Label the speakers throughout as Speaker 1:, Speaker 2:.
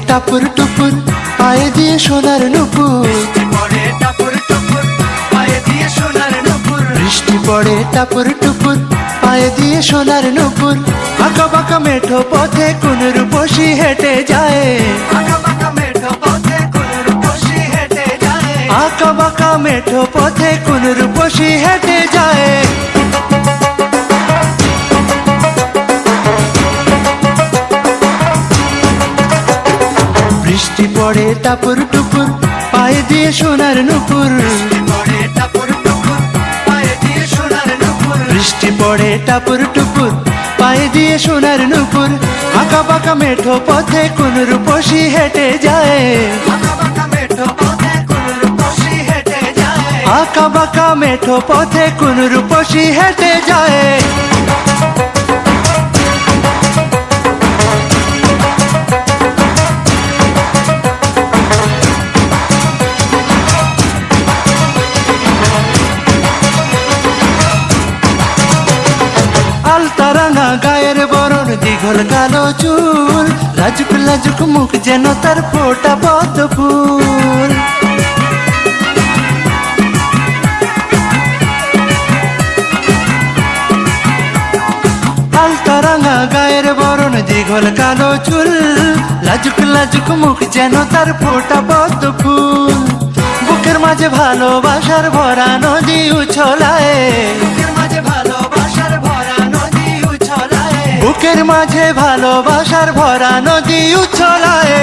Speaker 1: টাপুর টুপুর পায়ে দিয়ে সোনার নুপুর, বৃষ্টি পড়ে টাপুর টুপুর পায়ে দিয়ে সোনার নুপুর। আঁকা বাঁকা মেঠো পথে কোন রূপসী হেঁটে যায়, আঁকা বাঁকা মেঠো পথে কোন রূপসী হেঁটে যায়। বৃষ্টি পড়ে টাপুর টুপুর পায়ে দিয়ে সোনার নুপুর, বৃষ্টি পড়ে টাপুর টুপুর পায়ে দিয়ে সোনার নুপুর। আঁকা বাঁকা মেঠো পথে কোন রূপসী হেঁটে যায়, আঁকা বাঁকা মেঠো পথে কোন রূপসী হেঁটে যায়। আলতারাঙা গায়ের বরণ, দীঘল কালো চুল, লাজুক লাজুক মুখ যেন তার ফোটা পদ্ম ফুল। আলতারাঙা গায়ের বরণ, দীঘল কালো চুল, লাজুক লাজুক মুখ যেন তার ফোটা পদ্ম ফুল। বুকের মাঝে ভালোবাসার ভরা নদী উছলায়, বুকের মাঝে ভালোবাসার ভরা নদী উছলায়।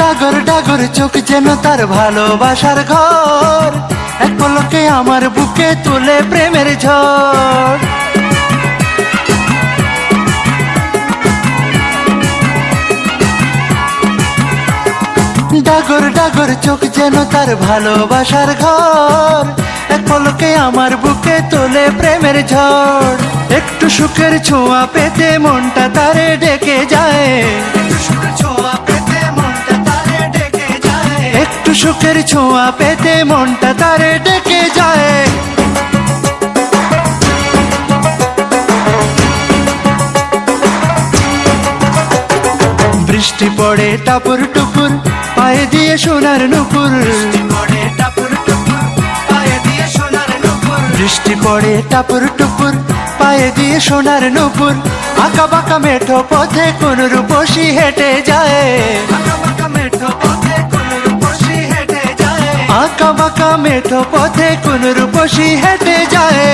Speaker 1: ডাগর ডাগর চোখ যেন তার ভালোবাসার ঘর, এক পলকে আমার বুকে তুলে প্রেমের ঝড়। ডাগর ডাগর চোখ যেন তার ভালোবাসার ঘর, এক পলকে আমার বুকে তোলে প্রেমের ঝড়। একটু সুখের ছোঁয়া পেতে মনটা তারে ডেকে যায়, একটু সুখের ছোঁয়া পেতে মনটা তারে ডেকে যায়। বৃষ্টি পড়ে টাপুর টুপুর পায়ে দিয়ে সোনার নুপুর, বৃষ্টি পড়ে টাপুর টুপুর পায়ে দিয়ে সোনার নুপুর। আঁকা বাঁকা মেঠো পথে কোন রূপসী হেঁটে যায়, আঁকা বাঁকা মেঠো পথে কোন রূপসী হেঁটে যায়।